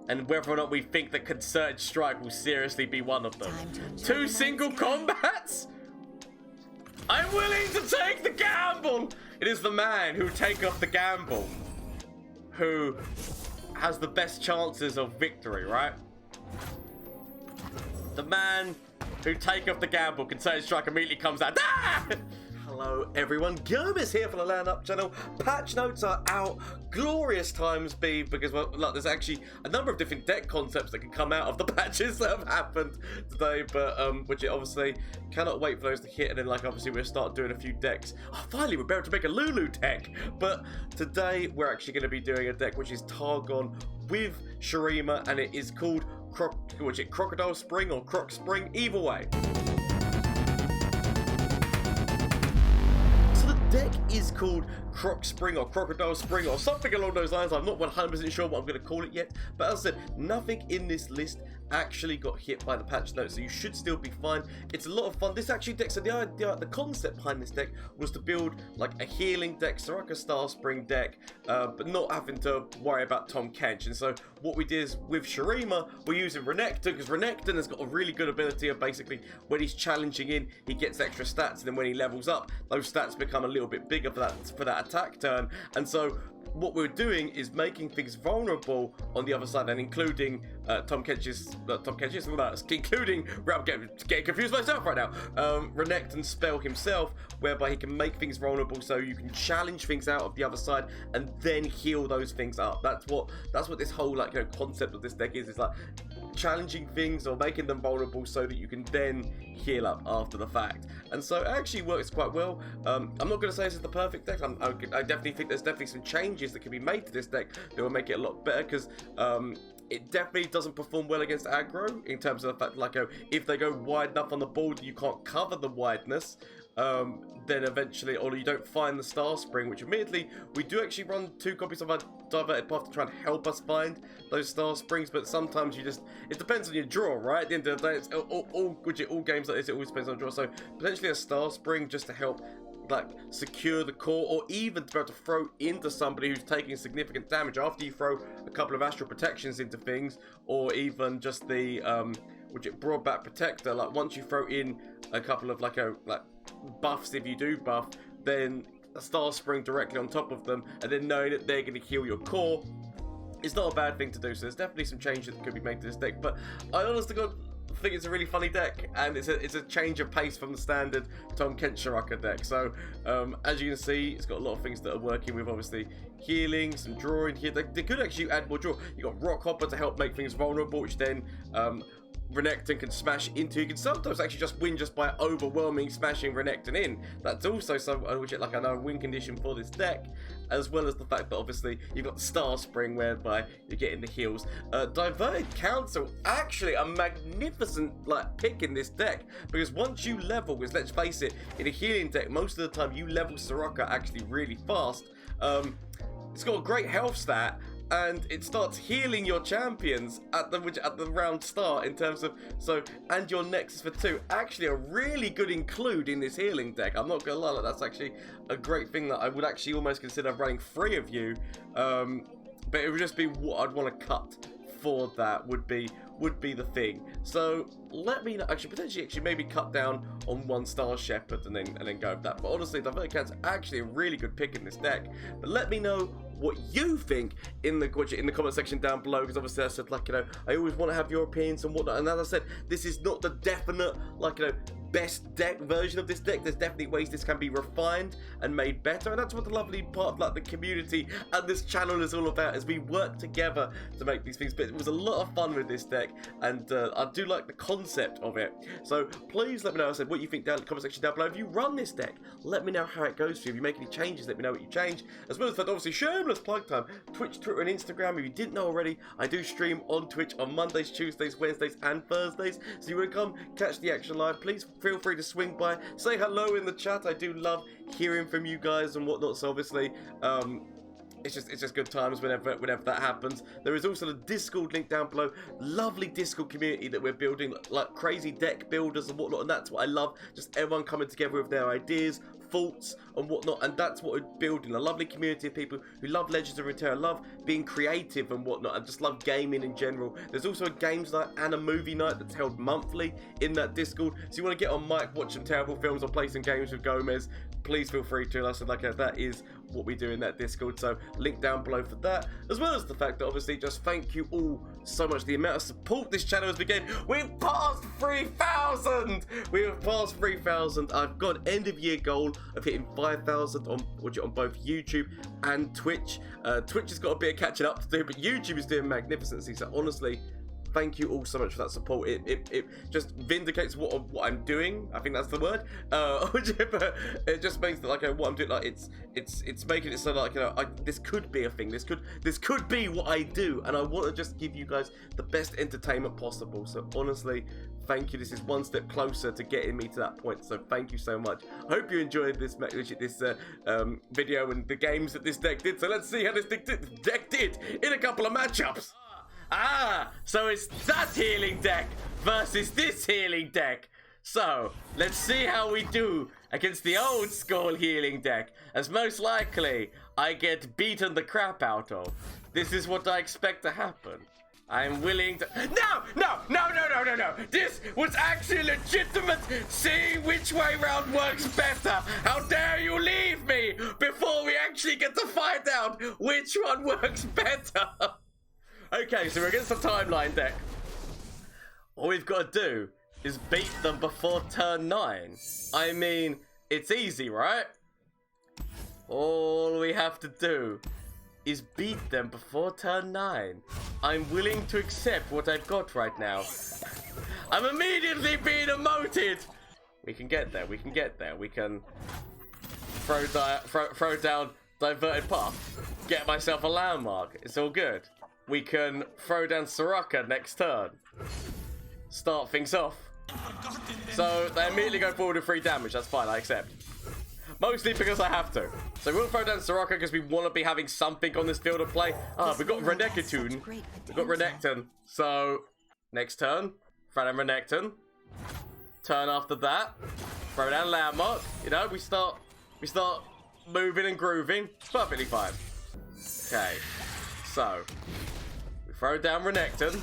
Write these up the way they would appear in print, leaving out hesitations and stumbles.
and whether or not we think that Concerted Strike will seriously be one of them. 2 single combats? I'm willing to take the gamble! It is the man who take off the gamble who has the best chances of victory, right? The man who take off the gamble, Concerted Strike immediately comes out. Ah! Hello everyone, Gomez here for the LAN Up channel. Patch notes are out. Glorious times be, because well, look, there's actually a number of different deck concepts that can come out of the patches that have happened today, but which obviously cannot wait for those to hit, and then like obviously we'll start doing a few decks. Oh, finally we're about to make a Lulu deck, but today we're actually going to be doing a deck which is Targon with Shurima, and it is called Crocodile Spring or Croc Spring, either way. Deck is called Croc Spring or Crocodile Spring or something along those lines. I'm not 100% sure what I'm going to call it yet, but as I said, nothing in this list actually got hit by the patch notes, so you should still be fine. It's a lot of fun. This actually deck, so the concept behind this deck was to build like a healing deck, Soraka Star Spring deck, but not having to worry about Tom Kench. And so what we did is with Shurima, we're using Renekton, because Renekton has got a really good ability of basically when he's challenging in, he gets extra stats, and then when he levels up, those stats become a little bit bigger for that attack turn. And so what we're doing is making things vulnerable on the other side, and including including, I'm getting confused myself right now, Renekton's spell himself, whereby he can make things vulnerable so you can challenge things out of the other side and then heal those things up. That's what this whole concept of this deck is. It's like challenging things or making them vulnerable so that you can then heal up after the fact. And so it actually works quite well. I'm not going to say this is the perfect deck. I definitely think there's definitely some changes that can be made to this deck that will make it a lot better, because it definitely doesn't perform well against aggro, in terms of the fact if they go wide enough on the board you can't cover the wideness, then eventually, or you don't find the Star Spring, which admittedly we do actually run 2 copies of our Diverted Path to try and help us find those Star Springs, but sometimes it depends on your draw, right? At the end of the day, it's all games like this, it always depends on draw. So potentially a Star Spring just to help secure the core, or even to be able to throw into somebody who's taking significant damage after you throw a couple of Astral Protections into things, or even just the Broadback Protector. Like once you throw in a couple of buffs, if you do buff, then a Star Spring directly on top of them, and then knowing that they're going to heal your core, it's not a bad thing to do. So there's definitely some changes that could be made to this deck, but I honestly think it's a really funny deck, and it's a change of pace from the standard Tom Kench Soraka deck. So as you can see, it's got a lot of things that are working with, obviously healing, some drawing here. They could actually add more draw. You got Rock Hopper to help make things vulnerable, which then Renekton can smash into. You can sometimes actually just win just by overwhelming smashing Renekton in. That's also another win condition for this deck, as well as the fact that obviously you've got Star Spring, whereby you're getting the heals. Diverted Council, actually a magnificent pick in this deck, because once you level, because let's face it, in a healing deck most of the time you level Soraka actually really fast. It's got a great health stat, and it starts healing your champions at the round start, in terms of and your Nexus for 2. Actually a really good include in this healing deck. I'm not gonna lie, that's actually a great thing that I would actually almost consider running 3 of you, but it would just be what I'd want to cut for that would be the thing. So let me know, potentially maybe cut down on 1 Star Shepherd and then go with that. But honestly, Diverted Cat's actually a really good pick in this deck. But let me know what you think in the comment section down below, because obviously I said I always want to have your opinions and whatnot. And as I said, this is not the definite best deck version of this deck. There's definitely ways this can be refined and made better, and that's what the lovely part of the community and this channel is all about, as we work together to make these things. But it was a lot of fun with this deck, and I do like the concept of it. So please let me know, I said, what you think down in the comment section down below. If you run this deck, let me know how it goes for you. If you make any changes, let me know what you change, as well as that obviously shameless plug time, Twitch, Twitter and Instagram. If you didn't know already, I do stream on Twitch on Mondays, Tuesdays, Wednesdays and Thursdays, so you want to come catch the action live, please feel free to swing by, say hello in the chat. I do love hearing from you guys and whatnot, so obviously it's just good times whenever that happens. There is also the Discord link down below. Lovely Discord community that we're building, crazy deck builders and whatnot, and that's what I love. Just everyone coming together with their ideas, thoughts and whatnot, and that's what we're building, a lovely community of people who love Legends of Runeterra, love being creative and whatnot, and just love gaming in general. There's also a games night and a movie night that's held monthly in that Discord, so you want to get on mic, watch some terrible films, or play some games with Gomez, please feel free to. Like I said, that is what we do in that Discord, so link down below for that, as well as the fact that obviously just thank you all so much, the amount of support this channel has been getting. We've passed 3,000. We have passed 3,000. I've got an end of year goal of hitting 5,000 on both YouTube and Twitch. Twitch has got a bit of catching up to do, but YouTube is doing magnificency, so honestly, thank you all so much for that support. It just vindicates what I'm doing. I think that's the word. It just makes it like what I'm doing. Like it's making it so like, you know, this could be a thing. This could be what I do, and I want to just give you guys the best entertainment possible. So honestly, thank you. This is one step closer to getting me to that point. So thank you so much. I hope you enjoyed this video and the games that this deck did. So let's see how this deck did in a couple of matchups. So it's that healing deck versus this healing deck. So let's see how we do against the old school healing deck, as most likely I get beaten the crap out of. This is what I expect to happen. I'm willing to... No! This was actually legitimate, seeing which way round works better. How dare you leave me before we actually get to find out which one works better. Okay, so we're against the timeline deck. All we've got to do is beat them before turn 9. I mean, it's easy, right? All we have to do is beat them before turn 9. I'm willing to accept what I've got right now. I'm immediately being emoted. We can get there. We can get there. We can throw down diverted path. Get myself a landmark. It's all good. We can throw down Soraka next turn. Start things off. So they immediately go forward with 3 damage. That's fine, I accept. Mostly because I have to. So we'll throw down Soraka because we want to be having something on this field of play. We've got Renekton. We've got Renekton. So next turn, throw down Renekton. Turn after that, throw down Landmark. You know, we start moving and grooving. Perfectly fine. Okay. So we throw down Renekton.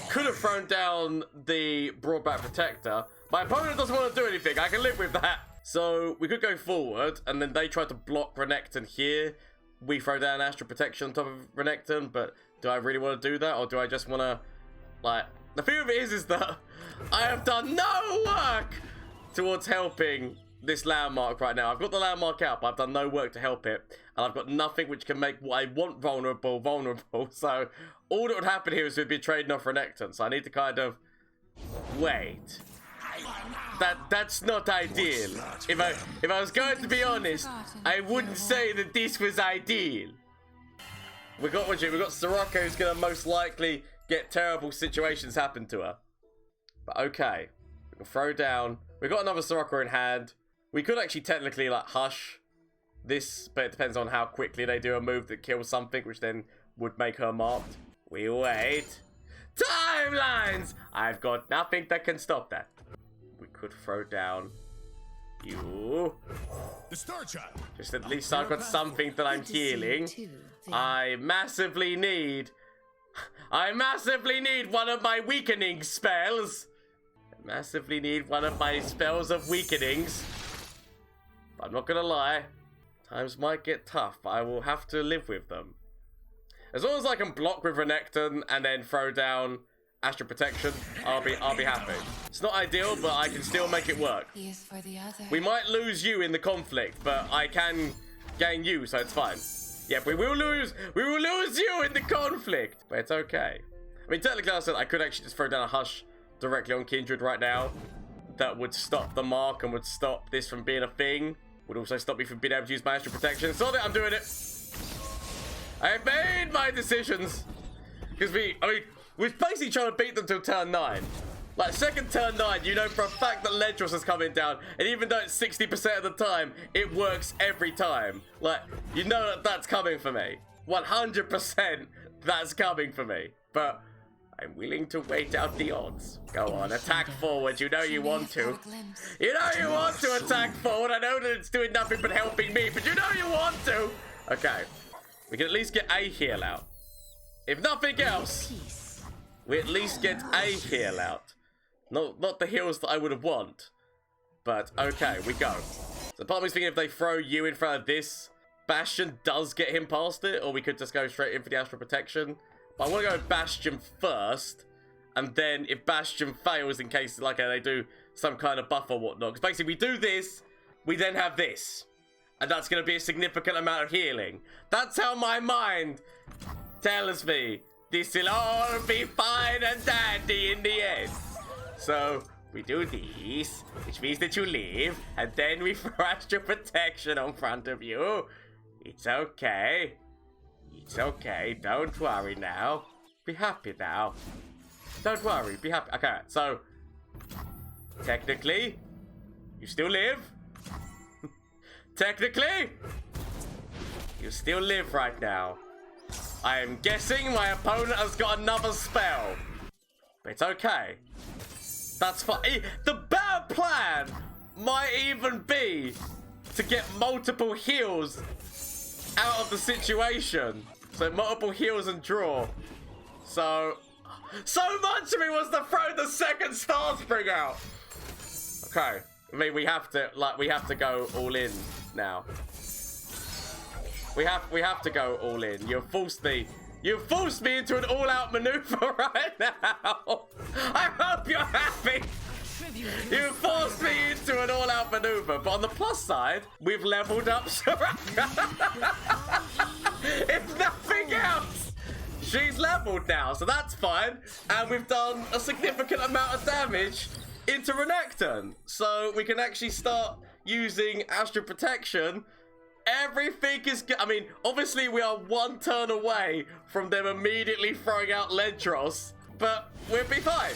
Could have thrown down the Broadback Protector. My opponent doesn't want to do anything. I can live with that. So we could go forward, and then they try to block Renekton here. We throw down Astral Protection on top of Renekton, but do I really want to do that, or do I just want to, like... The thing of it is that I have done no work towards helping this landmark right now. I've got the landmark out, but I've done no work to help it. And I've got nothing which can make what I want vulnerable. So all that would happen here is we'd be trading off Renekton. So I need to kind of wait. That's not ideal. If I was going to be honest, I wouldn't say that this was ideal. We got Soraka, who's gonna most likely get terrible situations happen to her. But okay, we can throw down. We got another Soraka in hand. We could actually technically like hush this, but it depends on how quickly they do a move that kills something, which then would make her marked. We wait. Timelines! I've got nothing that can stop that. We could throw down you. The Star Child. Just at least I've got something that I'm healing. I massively need one of my weakening spells. I massively need one of my spells of weakenings. But I'm not gonna lie, times might get tough, but I will have to live with them. As long as I can block with Renekton and then throw down Astral Protection, I'll be happy. It's not ideal, but I can still make it work. We might lose you in the conflict, but I can gain you, so it's fine. Yep, we will lose you in the conflict, but it's okay. I mean, technically, I said I could actually just throw down a Hush directly on Kindred right now. That would stop the mark and would stop this from being a thing. Would also stop me from being able to use my Astral Protection. So that I'm doing it. I have made my decisions. Because we're basically trying to beat them till turn 9. Like, second turn 9, you know for a fact that Lendros is coming down. And even though it's 60% of the time, it works every time. Like, you know that that's coming for me. 100% that's coming for me. But I'm willing to wait out the odds. Go on, attack forward. You know you want to. You know you want to attack forward. I know that it's doing nothing but helping me, but you know you want to. Okay. We can at least get a heal out. If nothing else, we at least get a heal out. Not the heals that I would have want. But, okay, we go. So part of me's thinking if they throw you in front of this, Bastion does get him past it, or we could just go straight in for the Astral Protection. But I want to go Bastion first, and then if Bastion fails in case like they do some kind of buff or whatnot. Because basically we do this, we then have this. And that's going to be a significant amount of healing. That's how my mind tells me this will all be fine and dandy in the end. So we do this, which means that you live, and then we throw Astral Protection on front of you. It's okay. It's okay. Don't worry now. Be happy now. Don't worry. Be happy. Okay, so technically, you still live. Technically, you still live right now. I am guessing my opponent has got another spell. But it's okay. That's fine. The better plan might even be to get multiple heals out of the situation. So multiple heals and draw. So much of it was to throw the second Star Spring out. Okay. I mean, we have to go all in now. We have to go all in. You've forced me into an all-out maneuver right now. I hope you're happy. You forced me into an all-out maneuver. But on the plus side, we've leveled up Soraka. If nothing else, she's leveled now, so that's fine. And we've done a significant amount of damage into Renekton. So we can actually start using Astral Protection. Everything is good. I mean, obviously we are one turn away from them immediately throwing out Ledros, but we'll be fine.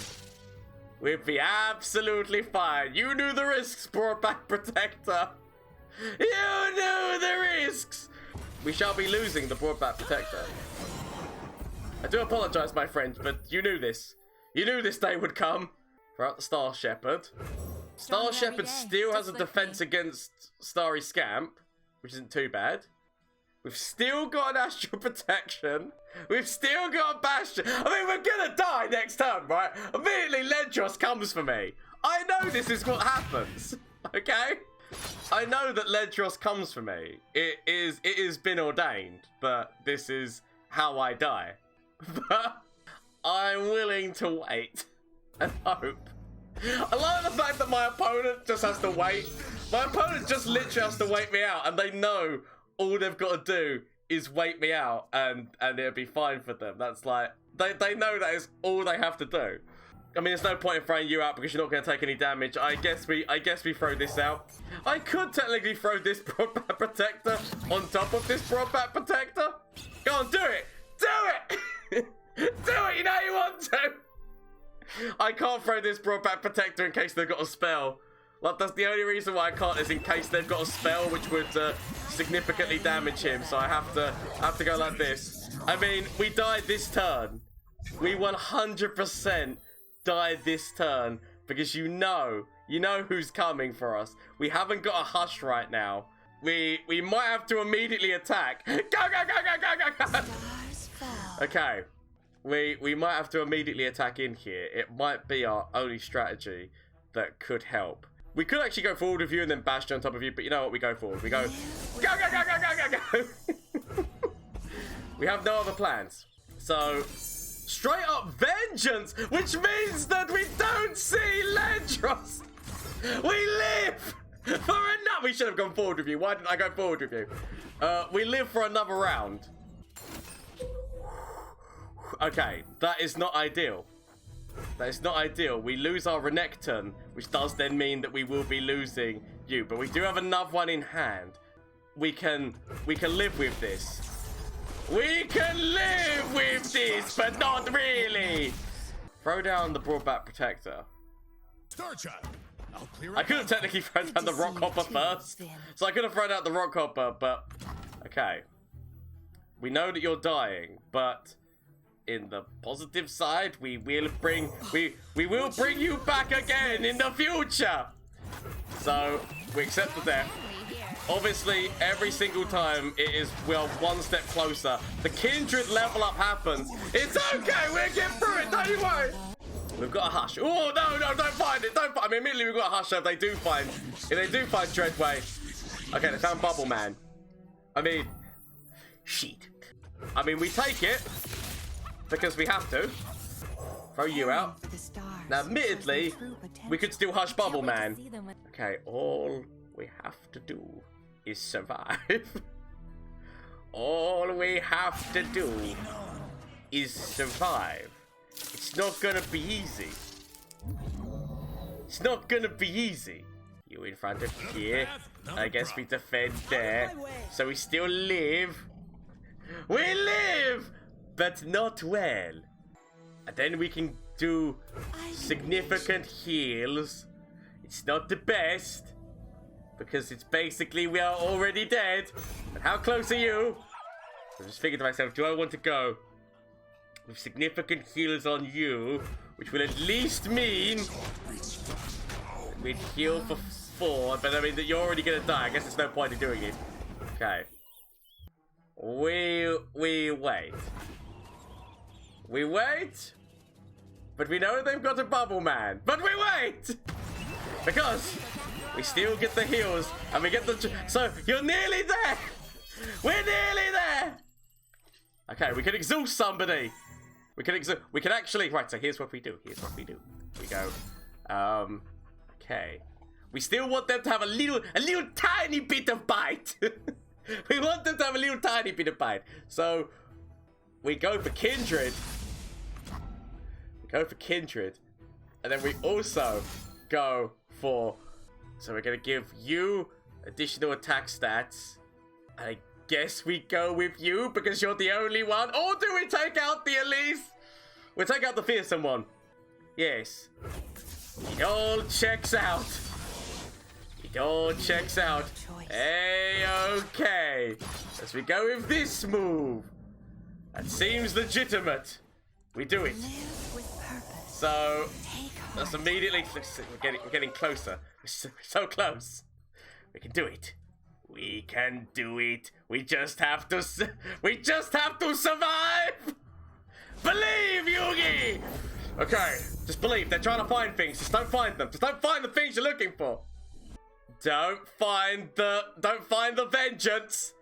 We'll be absolutely fine. You knew the risks, brought back Protector. You knew the risks. We shall be losing the brought back Protector. I do apologize, my friend, but you knew this. You knew this day would come. Throw out the Star Shepherd. Star Shepherd still has a defense against Starry Scamp, which isn't too bad. We've still got an Astral Protection. We've still got a Bastion. I mean, we're gonna die next turn, right? Immediately, Ledros comes for me. I know this is what happens, okay? I know that Ledros comes for me. It has been ordained, but this is how I die. But I'm willing to wait and hope. I like the fact that my opponent just has to wait. My opponent just literally has to wait me out, and they know all they've got to do is wait me out, and it'll be fine for them. That's like, they know that is all they have to do. I mean, there's no point in throwing you out because you're not going to take any damage. I guess we throw this out. I could technically throw this Broadback Protector on top of this Broadback Protector. Go on, do it! Do it! Do it, you know you want to! I can't throw this Broadback Protector in case they've got a spell. Like, that's the only reason why I can't is in case they've got a spell which would significantly damage him. So I have to go like this. I mean, we died this turn. We 100% died this turn because you know who's coming for us. We haven't got a hush right now. We might have to immediately attack. Go, go, go, go, go, go, go. Okay. We might have to immediately attack in here. It might be our only strategy that could help. We could actually go forward with you and then bash on top of you, but you know what? We go forward. We go, go, go, go, go, go, go, go. We have no other plans. So, straight up vengeance, which means that we don't see Ledros. We live for another. We should have gone forward with you. Why didn't I go forward with you? We live for another round. Okay, that is not ideal. That is not ideal. We lose our Renekton, which does then mean that we will be losing you. But we do have another one in hand. We can live with this. We can live with this, but not really. Throw down the Broadback Protector. I could have technically thrown down the Rock Hopper first. So I could have thrown out the Rock Hopper, but okay. We know that you're dying, but in the positive side, we will bring you back again in the future. So we accept the death. Obviously, every single time we are one step closer. The kindred level up happens. It's okay, we'll get through it, don't you worry. We've got a hush. Oh no, don't find it, don't find. I mean, immediately we've got a hush if they do find Dreadway. Okay, they found Bubble Man. I mean, shit. I mean, we take it because we have to. Throw you out. Now, admittedly, we could still hush Bubble Man. Okay, all we have to do is survive. All we have to do is survive. It's not gonna be easy. It's not gonna be easy. You in front of here. I guess we defend there. So we still live. We live! But not well. And then we can do significant heals. It's not the best. Because it's basically we are already dead. But how close are you? I'm just thinking to myself, do I want to go with significant heals on you? Which will at least mean we'd heal for 4. But I mean, that you're already going to die. I guess there's no point in doing it. Okay. We wait. We wait. But we know they've got a Bubble Man. But we wait! Because we still get the heals. And we get the... So, you're nearly there! We're nearly there! Okay, we can exhaust somebody. We can actually... Right, so here's what we do. We go... Okay. We still want them to have a little tiny bit of bite. We want them to have a little tiny bit of bite. So, we go for Kindred. And then we also go for... So we're going to give you additional attack stats. And I guess we go with you because you're the only one. Or do we take out the Elise? We'll take out the fearsome one. Yes. It all checks out. Hey, okay. As we go with this move. That seems legitimate. We do it. So, that's immediately... We're getting closer. We're so close. We can do it. We can do it. We just have to survive. Believe, Yugi. Okay, just believe. They're trying to find things. Just don't find them. Just don't find the things you're looking for. Don't find the vengeance.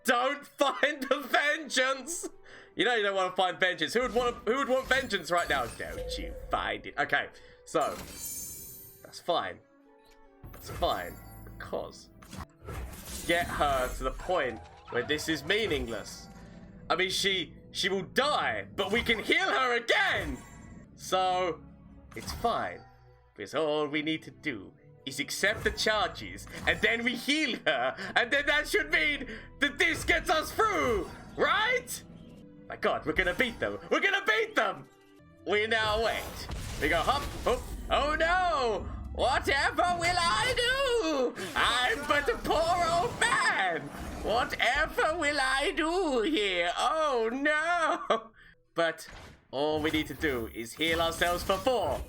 Don't find the vengeance. You know you don't want to find vengeance. Who would want vengeance right now? Don't you find it. Okay, so that's fine. That's fine. Because get her to the point where this is meaningless. I mean, she will die, but we can heal her again. So it's fine. Because all we need to do is accept the charges, and then we heal her, and then that should mean that this gets us through, right? My God, we're gonna beat them. We're gonna beat them. We now wait. We go hop, hop. Oh no! Whatever will I do? I'm but a poor old man. Whatever will I do here? Oh no! But all we need to do is heal ourselves for 4.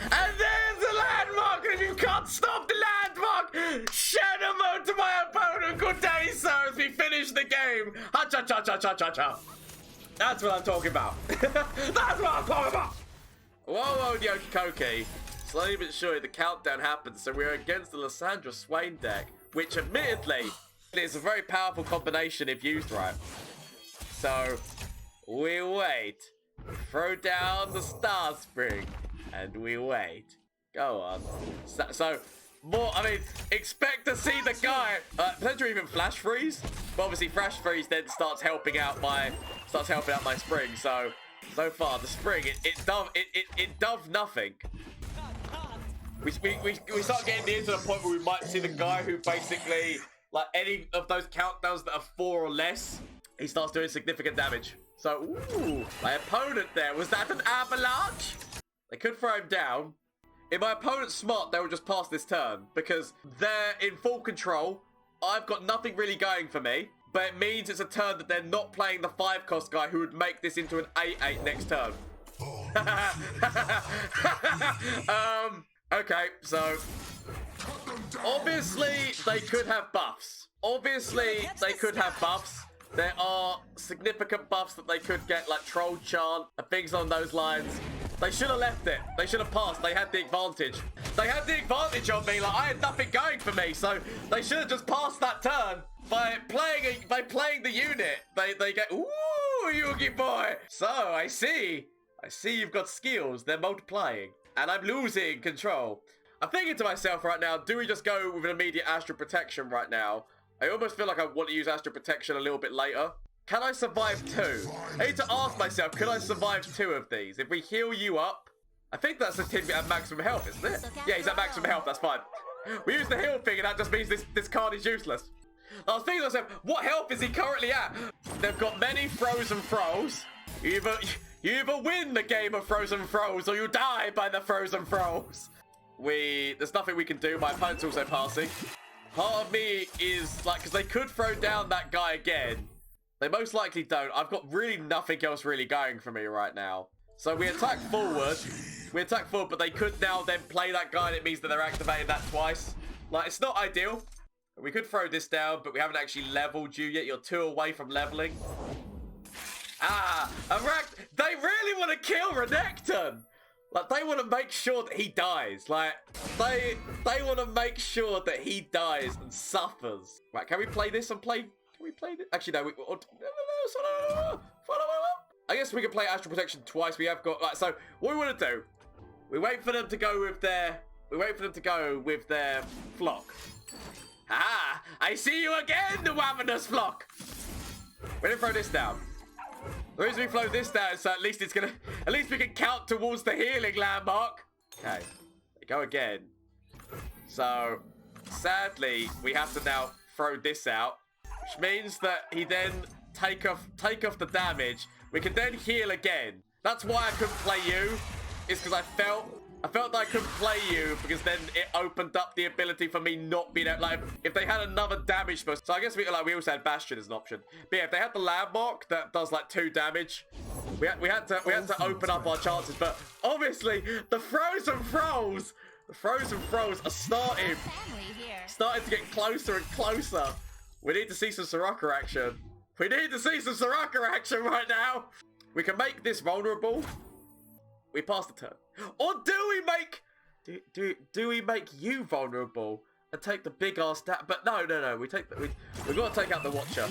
And there's the landmark, and if you can't stop the landmark, shout out to my opponent. Good day, sir, as we finish the game. Ha-cha-cha-cha-cha-cha-cha. That's what I'm talking about. That's what I'm talking about. Whoa, Yokoki. Slowly but surely, the countdown happens, so we're against the Lissandra Swain deck, which admittedly is a very powerful combination if used right. So, we wait. Throw down the Star Spring. And we wait. Go on. So more, I mean, expect to see the guy, potentially even Flash Freeze. But obviously Flash Freeze then starts helping out my spring. So far, the spring, it does nothing. We start getting near to the point where we might see the guy who basically, like any of those countdowns that are 4 or less, he starts doing significant damage. So, ooh, my opponent there, was that an avalanche? They could throw him down. If my opponent's smart, they will just pass this turn because they're in full control. I've got nothing really going for me. but it means it's a turn that they're not playing the 5-cost guy who would make this into an 8/8 next turn. Okay, so obviously they could have buffs. There are significant buffs that they could get, like Troll Chant and things on those lines. They should have left it. They should have passed. They had the advantage. They had the advantage on me. Like, I had nothing going for me, so they should have just passed that turn by playing the unit. They get, ooh, Yugi boy. So I see you've got skills. They're multiplying, and I'm losing control. I'm thinking to myself right now, do we just go with an immediate Astral Protection right now? I almost feel like I want to use Astral Protection a little bit later. Can I survive 2? I need to ask myself, can I survive 2 of these? If we heal you up, I think that's a Tidbit at maximum health, isn't it? Yeah, he's at maximum health, that's fine. We use the heal thing and that just means this card is useless. I was thinking to myself, what health is he currently at? They've got many frozen throws. You either win the game of frozen throws or you die by the frozen throws. There's nothing we can do. My opponent's also passing. Part of me is like, because they could throw down that guy again. They most likely don't. I've got really nothing else really going for me right now. So we attack forward. But they could now then play that guy. And it means that they're activating that twice. Like, it's not ideal. We could throw this down, but we haven't actually leveled you yet. You're 2 away from leveling. They really want to kill Renekton. Like, they want to make sure that he dies. Like, they want to make sure that he dies and suffers. Right, can we play this and play... Can we play this? Actually, no. I guess we can play Astral Protection twice. We have got... Like, so, what we want to do... We wait for them to go with their... flock. Ah! I see you again, the Ravenous flock! We're going to throw this down. The reason we flow this down is so at least it's gonna... At least we can count towards the healing landmark. Okay. Go again. So, sadly, we have to now throw this out. Which means that he then take off the damage. We can then heal again. That's why I couldn't play you. It's because I felt that I couldn't play you because then it opened up the ability for me not being able, like, if they had another damage burst. So I guess we also had Bastion as an option. But yeah, if they had the landmark that does like 2 damage, we had to open up our chances. But obviously the frozen throws are starting to get closer and closer. We need to see some Soraka action. Right now. We can make this vulnerable. We pass the turn. Or do we make you vulnerable and take the big ass stat? But no. We've got to take out the Watcher.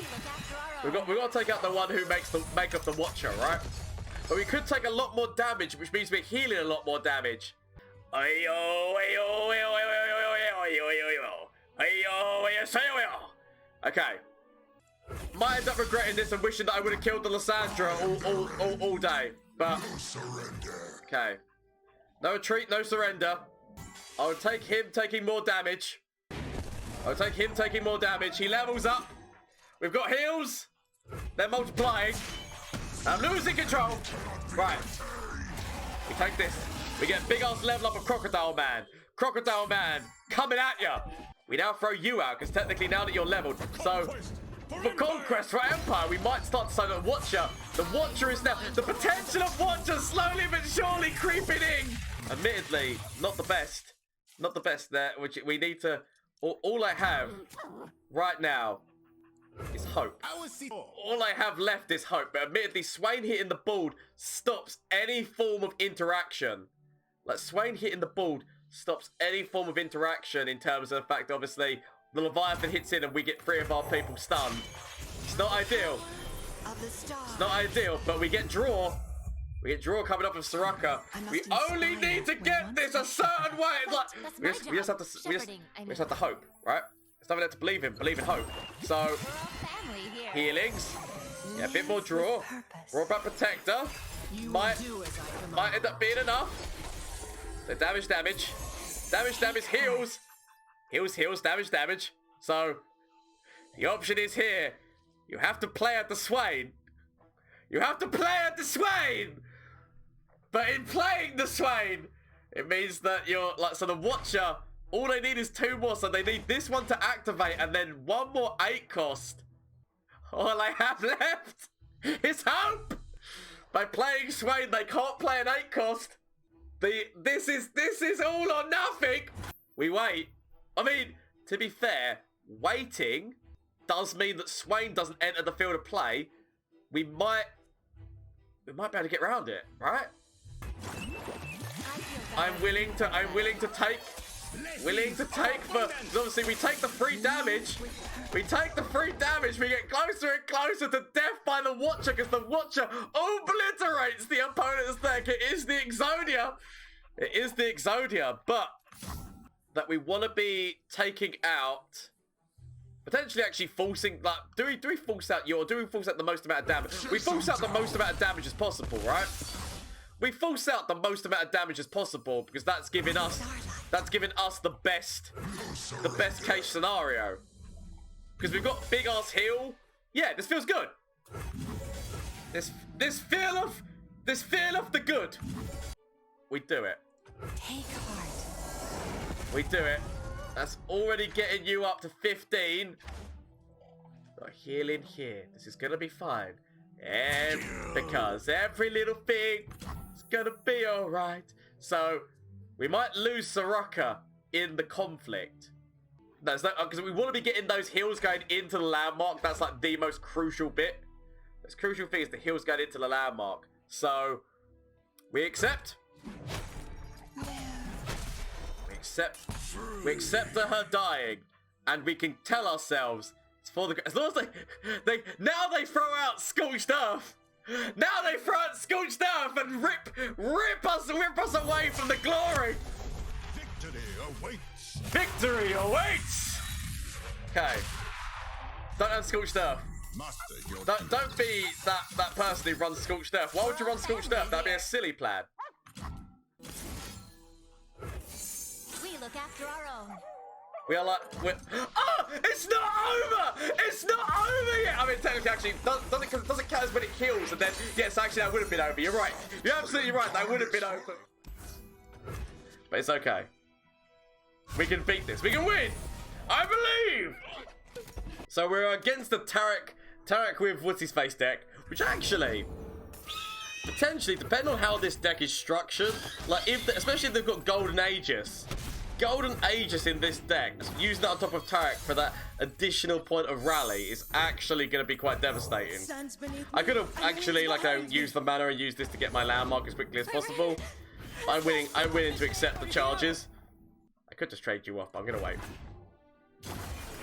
We've got to take out the one who make up the Watcher, right? But we could take a lot more damage, which means we're healing a lot more damage. Okay. Might end up regretting this and wishing that I would have killed the Lissandra all day. But okay. No retreat, no surrender. I would take him taking more damage. He levels up. We've got heals. They're multiplying. I'm losing control. Right. We take this. We get big ass level up of Crocodile Man. Crocodile Man coming at ya. We now throw you out because technically now that you're leveled. So for Conquest, for Empire, we might start to say that Watcher. The Watcher is now... The potential of Watcher slowly but surely creeping in. Admittedly, not the best. Not the best there, which we need to... All I have right now is hope. All I have left is hope. But admittedly, Swain hitting the board stops any form of interaction. Like, Swain hitting the board stops any form of interaction in terms of the fact, obviously, the Leviathan hits in and we get 3 of our people stunned. It's not ideal. But we get draw. We get draw coming up with Soraka. We only need to get this a certain way. Like, we just have to hope, right? It's nothing to believe in hope. So, healings. Yeah, a bit more draw. Draw back Protector. Might end up being enough. So damage. Heals. Heals, damage. So, the option is here. You have to play at the Swain. But in playing the Swain, it means that you're, like, so the Watcher, all they need is 2 more. So they need this one to activate and then 1 more 8 cost. All I have left is hope. By playing Swain, they can't play an 8 cost. This is all or nothing. We wait. I mean, to be fair, waiting does mean that Swain doesn't enter the field of play. We might be able to get around it, right? I'm willing to take but obviously we take the free damage. We take the free damage. We get closer and closer to death by the Watcher because the Watcher obliterates the opponent's deck. It is the Exodia. It is the Exodia, but that we want to be taking out, potentially actually forcing, like, do we force out or do we force out the most amount of damage? We force out the most amount of damage as possible, right? We force out the most amount of damage as possible because that's giving us the best case scenario. Because we've got big ass heal. Yeah, this feels good. This feel of the good. We do it. Take heart. We do it. That's already getting you up to 15. Got heal in here. This is gonna be fine. And because every little thing is gonna be alright. So we might lose Soraka in the conflict. No, because we want to be getting those heals going into the landmark. That's like the most crucial bit. The crucial thing is the heals going into the landmark. So we accept. We accept her dying, and we can tell ourselves it's for the. As long as they now they throw out scorched earth. Now they throw out scorched earth and rip us away from the glory. Victory awaits. Victory awaits. Okay. Don't have scorched earth. Don't be that person who runs scorched earth. Why would you run scorched earth? That'd be a silly plan. Look after our own. We are like, oh, it's not over! It's not over yet! I mean, technically, actually, doesn't count as when it kills, and then, yes, actually, that would have been over. You're right. You're absolutely right. That would have been over. But it's okay. We can beat this. We can win! I believe! So we're against the Taric with what's his face deck, which actually, potentially, depending on how this deck is structured, like, especially if they've got Golden Aegis in this deck, using that on top of Taric for that additional point of rally is actually going to be quite devastating. I could have actually used the mana and used this to get my landmark as quickly as possible. I'm willing to accept the charges. I could just trade you off, but I'm going to wait.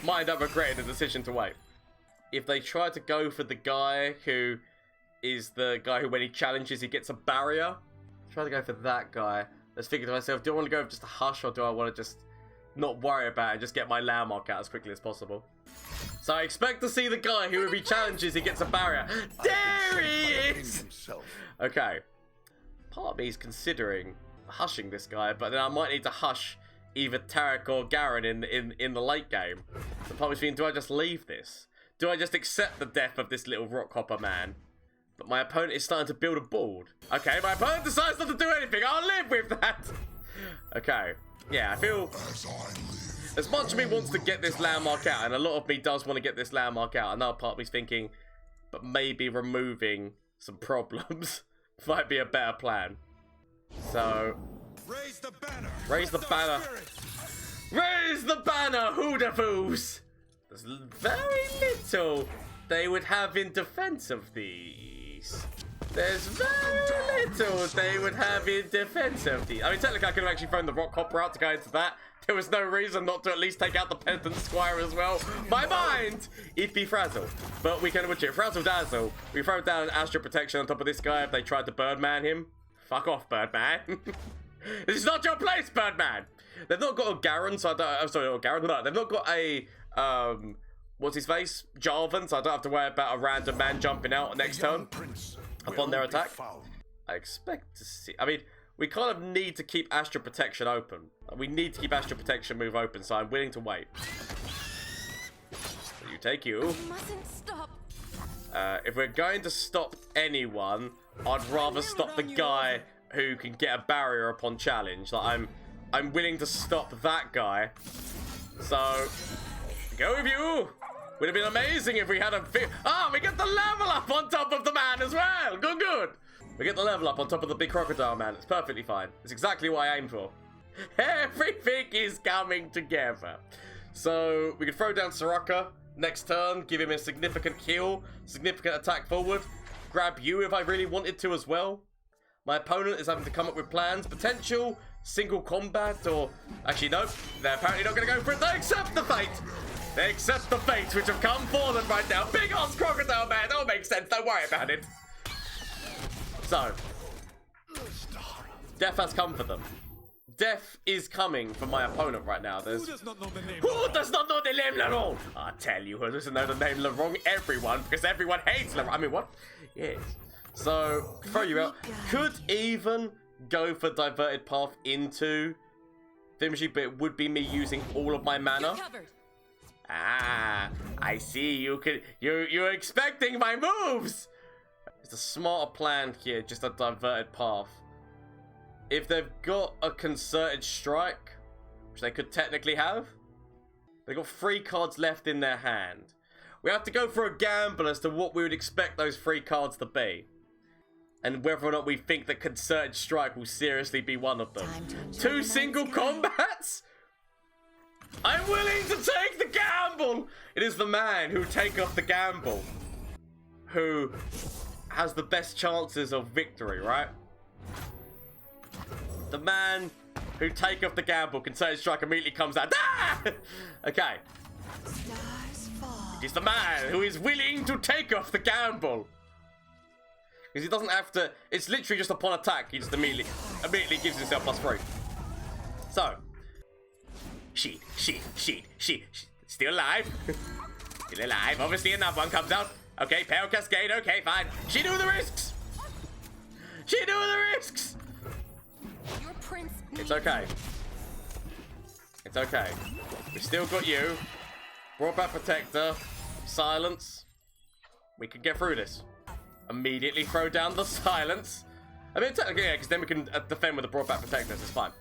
Might end up regretting the decision to wait. If they try to go for the guy who is the guy who, when he challenges, he gets a barrier. Try to go for that guy. Let's figure to myself, do I want to go with just a hush, or do I want to just not worry about it and just get my landmark out as quickly as possible? So I expect to see the guy who, if he challenges, he gets a barrier. There he is! Okay. Part of me is considering hushing this guy, but then I might need to hush either Taric or Garen in the late game. So part of me's thinking, do I just leave this? Do I just accept the death of this little rock hopper man? But my opponent is starting to build a board. Okay, my opponent decides not to do anything. I'll live with that. Okay. Yeah, I feel as much of me wants to get this landmark out, and a lot of me does want to get this landmark out. Another part of me's thinking, but maybe removing some problems might be a better plan. So, raise the banner. Raise the banner. Raise the banner, Hoodafoos. There's very little they would have in defense of these. There's very little they would have in defense of these. I mean, technically, I could have actually thrown the Rock Hopper out to go into that. There was no reason not to at least take out the Penitent Squire as well. My mind, it'd be frazzled. But we can watch it. Frazzle Dazzle. We throw down Astral Protection on top of this guy if they tried to Birdman him. Fuck off, Birdman. This is not your place, Birdman. They've not got a Garen, so I don't... I'm sorry, not Garen. No, they've not got a... what's his face? Jarvan, so I don't have to worry about a random man jumping out next turn upon their attack. I expect to see... I mean, we kind of need to keep Astral Protection open. We need to keep Astral Protection move open, so I'm willing to wait. You take you. You mustn't stop. If we're going to stop anyone, I'd rather stop the guy who can get a barrier upon challenge. Like, I'm willing to stop that guy. So, go with you. Would have been amazing if we had a... we get the level up on top of the man as well. Good, good. We get the level up on top of the big crocodile man. It's perfectly fine. It's exactly what I aimed for. Everything is coming together. So we could throw down Soraka next turn, give him a significant heal, significant attack forward, grab you if I really wanted to as well. My opponent is having to come up with plans, potential single combat, or actually no, they're apparently not going to go for it. They accept the fate. They accept the fates which have come for them right now. Big ass crocodile man, that all makes sense. Don't worry about it. So, death has come for them. Death is coming for my opponent right now. Who does not know the name? Who does not know the name Laurent? I tell you who doesn't know the name Laurent. Everyone, because everyone hates Laurent. I mean, what? Yes. So, throw you out. Could even go for diverted path into Thimshy, but it would be me using all of my mana. Ah, I see. You're expecting my moves. It's a smarter plan here, just a diverted path. If they've got a concerted strike, which they could technically have, they've got 3 cards left in their hand. We have to go for a gamble as to what we would expect those 3 cards to be. And whether or not we think that concerted strike will seriously be one of them. 2 single combats? I'm willing to take the gamble! It is the man who take off the gamble who has the best chances of victory, right? The man who take off the gamble, concerted strike immediately comes out. Ah! Okay. Stars fall. It is the man who is willing to take off the gamble. Because he doesn't have to, it's literally just upon attack, he just immediately gives himself +3. So, sheet. Still alive. Still alive. Obviously another one comes out. Okay, Pale Cascade, okay, fine. She knew the risks. She knew the risks. Your prince It's okay. It's okay. We still got you. Brought back Protector. Silence. We can get through this. Immediately throw down the silence. I mean, technically, yeah, because then we can defend with the brought back Protectors. It's fine.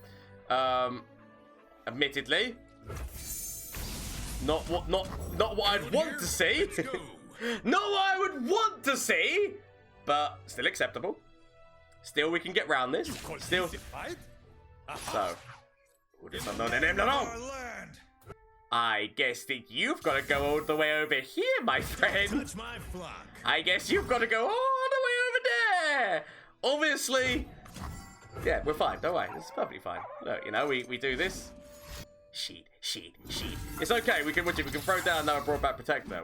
Admittedly, not what I'd want to see. Not what I would want to see, but still acceptable. Still, we can get round this. Still. So, who does not know the name Laurent? I guess that you've got to go all the way over here, my friend. Touch my flock. I guess you've got to go all the way over there. Obviously, yeah, we're fine. Don't worry, this is perfectly fine. Look, you know, we do this. Sheet. It's okay. We can throw down another brought back Protector.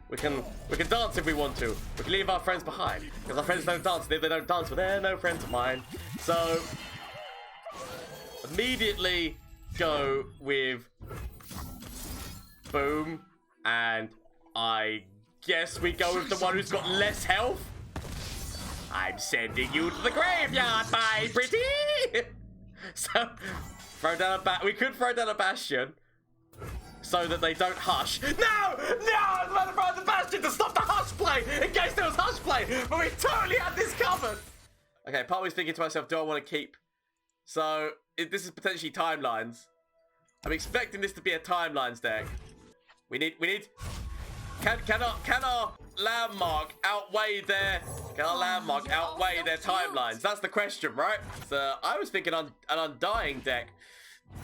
We can dance if we want to. We can leave our friends behind because our friends don't dance. And if they don't dance, well, they're no friends of mine. So immediately go with boom, and I guess we go with the one who's got less health. I'm sending you to the graveyard, my pretty. So throw down a we could throw down a Bastion so that they don't hush. No! I was about to throw the Bastion to stop the hush play in case there was hush play, but we totally had this covered. Okay, part of me's thinking to myself, do I want to keep? So this is potentially timelines. I'm expecting this to be a timelines deck. We need. Can our landmark outweigh their? Can our landmark outweigh their timelines? That's the question, right? So I was thinking an Undying deck.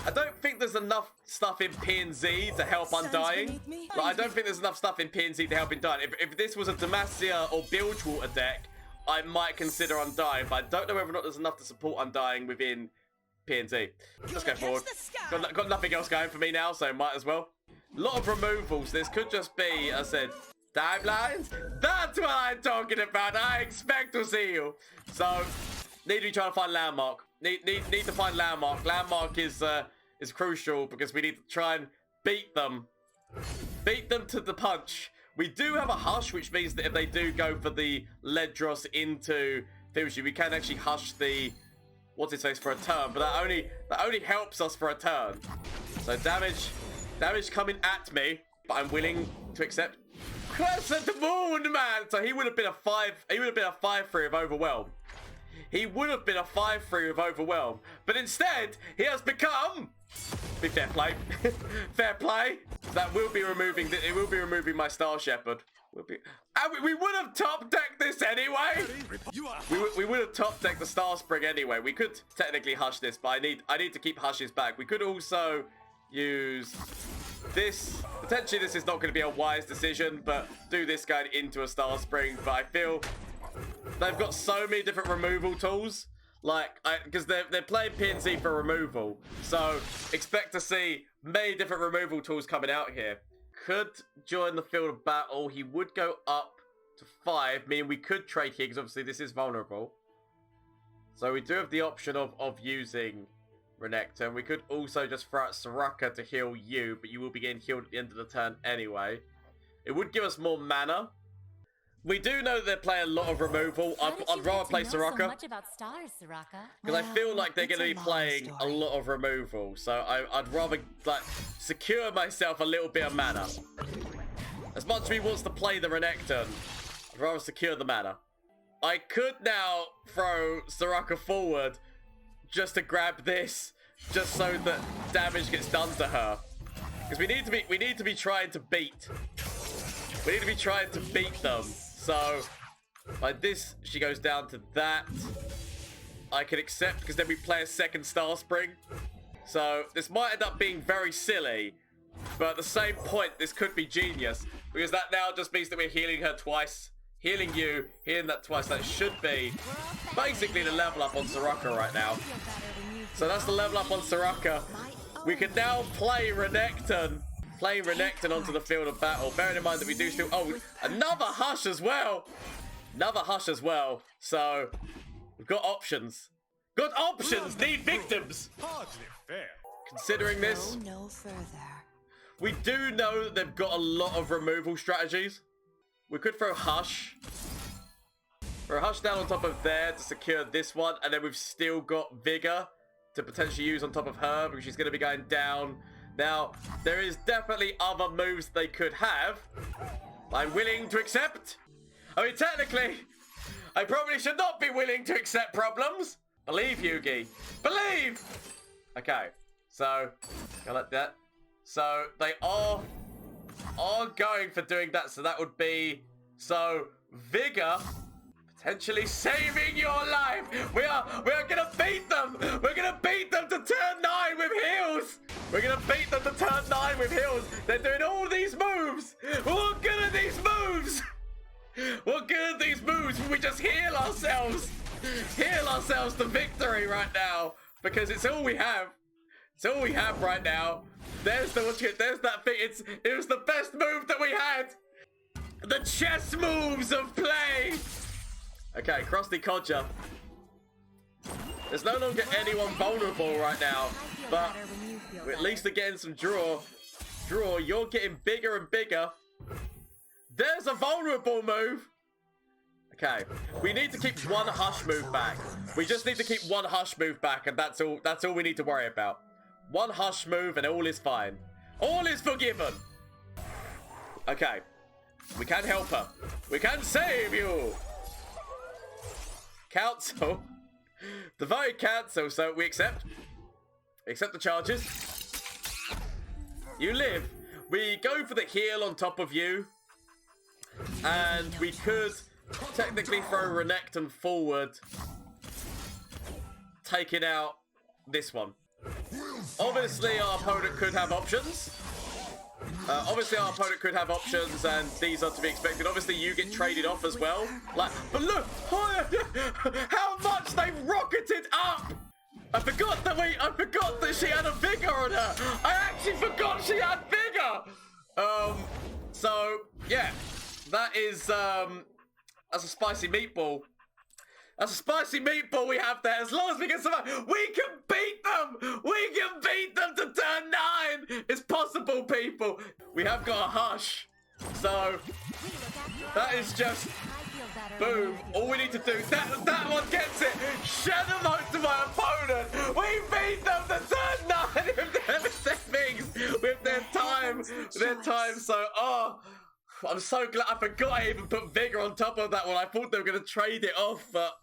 I don't think there's enough stuff in P&Z to help Undying. Like, I don't think there's enough stuff in P&Z to help Undying. If this was a Demacia or Bilgewater deck, I might consider Undying, but I don't know whether or not there's enough to support Undying within P&Z. Let's go forward. Got nothing else going for me now, so might as well. A lot of removals. This could just be, I said, timelines. That's what I'm talking about. I expect to see you. So, need to be trying to find landmark. Need to find landmark. Landmark is crucial because we need to try and beat them to the punch. We do have a hush, which means that if they do go for the Ledros into Thimshy, we can actually hush the what's it says for a turn, but that only helps us for a turn. So damage coming at me, but I'm willing to accept. Crescent Moon, man. So he would have been a 5. He would have been a 5/3 of Overwhelm. he would have been a 5-3 with Overwhelm. But instead, he has become... Be fair play. Fair play. That will be removing... It will be removing my Star Shepherd. We would have top decked this anyway. We would have top decked the Star Spring anyway. We could technically hush this, but I need to keep hushes back. We could also use this. Potentially this is not going to be a wise decision, but do this guy into a Star Spring. But I feel they've got so many different removal tools. Like, because they're playing PNC for removal. So expect to see many different removal tools coming out here. Could join the field of battle. He would go up to 5, meaning we could trade here because obviously this is vulnerable. So we do have the option of using Renekton. We could also just throw out Soraka to heal you, but you will be getting healed at the end of the turn anyway. It would give us more mana. We do know they're playing a lot of removal. I'd rather play Soraka. So much about stars, Soraka. Because I feel like they're going to be playing a lot of removal. So I'd rather like secure myself a little bit of mana. As much as he wants to play the Renekton, I'd rather secure the mana. I could now throw Soraka forward just to grab this, just so that damage gets done to her. Because we need to be trying to beat. We need to be trying to beat them. So, like this, she goes down to that. I can accept, because then we play a second Star Spring. So, this might end up being very silly. But at the same point, this could be genius. Because that now just means that we're healing her twice. Healing you, healing that twice. That should be basically the level up on Soraka right now. So that's the level up on Soraka. We can now play Renekton. Playing Renekton onto the field of battle. Bearing in mind that we do still... Oh, another Hush as well. Another Hush as well. So, we've got options. Got options! Need victims! Hardly fair. Considering this, No further. we do know that they've got a lot of removal strategies. We could throw Hush. Throw Hush down on top of there to secure this one. And then we've still got Vigor to potentially use on top of her, because she's going to be going down. Now, there is definitely other moves they could have. I'm willing to accept. I mean, technically, I probably should not be willing to accept problems. Believe, Yugi. Believe! Okay, so, I like that. So, they are going for doing that. So that would be, so, Vigor, potentially saving your life. We are gonna beat them. We're gonna beat them to turn 9 with heals. We're gonna beat them to turn 9 with heals. They're doing all these moves. What good are these moves? What good are these moves when we just heal ourselves? Heal ourselves to victory right now, because it's all we have. It's all we have right now. There's that thing. It was the best move that we had. The chess moves of play. Okay, Krusty Codger. There's no longer anyone vulnerable right now, but at least they're getting some draw. Draw, you're getting bigger and bigger. There's a vulnerable move. Okay, we need to keep one Hush move back. We just need to keep one Hush move back, and that's all we need to worry about. One Hush move and all is fine. All is forgiven. Okay, we can help her. We can save you. Council. The vote council, so we accept. Accept the charges. You live. We go for the heal on top of you. And we could technically throw Renekton forward, taking out this one. Obviously our opponent could have options. And these are to be expected. Obviously, you get traded off as well. But look, how much they've rocketed up! I forgot that she had a Vigor on her. I actually forgot she had Vigor. So yeah, that is that's a spicy meatball. That's a spicy meatball we have there. As long as we can survive, we can beat them! We can beat them to turn 9! It's possible, people. We have got a Hush. So, that is just, boom. All we need to do, that one gets it. Shed them out to my opponent. We beat them to turn 9 with their time. So, I'm so glad. I forgot I even put Vigor on top of that one. I thought they were going to trade it off, but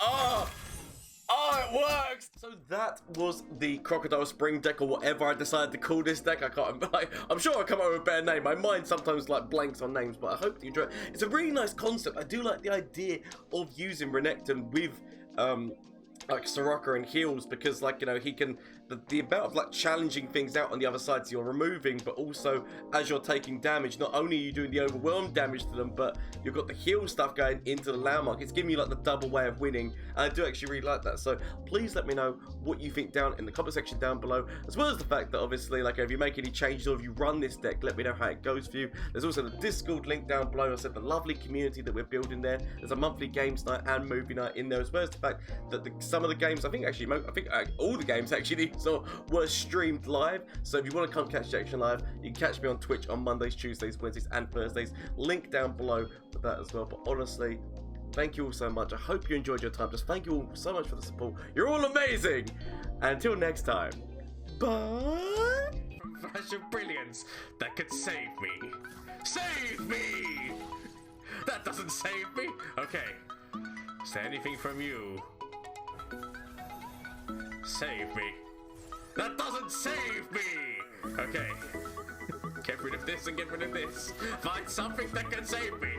Oh, it works! So that was the Crocodile Spring deck, or whatever I decided to call this deck. I'm sure I'll come up with a better name. My mind sometimes like blanks on names, but I hope you enjoy it. It's a really nice concept. I do like the idea of using Renekton with like Soraka and heals, because like, you know, he can, the amount of like challenging things out on the other side, so you're removing, but also as you're taking damage, not only are you doing the overwhelmed damage to them, but you've got the heal stuff going into the landmark. It's giving you like the double way of winning, and I do actually really like that. So please let me know what you think down in the comment section down below, as well as the fact that obviously, like, if you make any changes or if you run this deck, let me know how it goes for you. There's also the Discord link down below. I said the lovely community that we're building there. There's a monthly games night and movie night in there, as well as the fact that some of the games, I think all the games actually were streamed live. So if you want to come catch the action live, you can catch me on Twitch on Mondays, Tuesdays, Wednesdays and Thursdays. Link down below for that as well. But honestly, thank you all so much. I hope you enjoyed your time. Just thank you all so much for the support. You're all amazing. And until next time, bye. Flash of brilliance that could save me. Save me! That doesn't save me. Okay. Is there anything from you? Save me. That doesn't save me! Okay. Get rid of this and get rid of this. Find something that can save me.